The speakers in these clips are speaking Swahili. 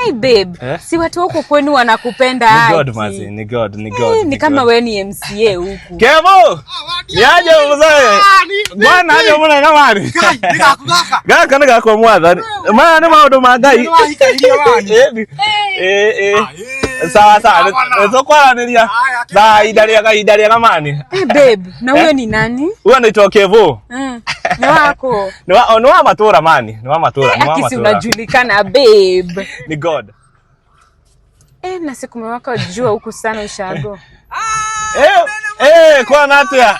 Hey babe, si watu huko kwenu wanakupenda aje? Ni God mazi, ni God. Ni kama wewe ni MCA huku. Kevo! Niaje mzee? Bwana aje mbona ngamani? Gaka nika kwa mwathani. Maana ni maundu magai. Sawa. Nzokwaraniria. Idaria ngamani. Hey babe, na huyo ni nani? Huyo anaitwa Kevo. Ni wako. Ni wa matura mani. Ni wa matura. Akisi unajulikana babe. Ni God. Na siku mwaka jua huku sana ushago. Kwa natia.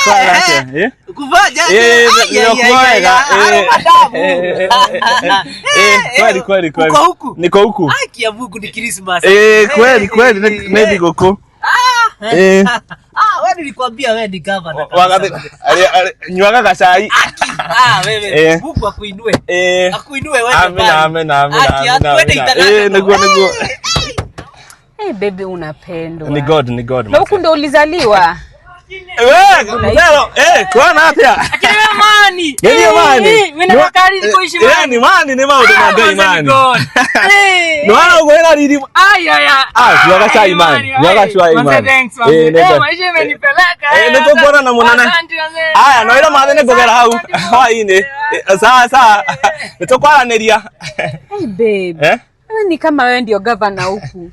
Kwa natia. Kuvaja. Kweli. Uko huku? Niko huku. Haki ya Mungu ni Christmas. Kweli nedi goko. Wewe nilikwambia wewe ni governor. Wakati nywaga kashai. Wewe Mungu akuinue. Akuinue wewe. Amina. Niko. Baby unapendwa. Ni God. Na huku ndo ulizaliwa? Kwa natia. Mani. Mimi nakari kuishi mani. Ni mani ni maundu magai mani. No ana gwera riri. Nywaga chai mani. Maisha imenipeleka. Niko kuona na munana. No ila mathene ngogera hau. Hawaini. Sawa. Nitokwaraniria. Hey babe. Wewe ni kama wewe ndio governor huku.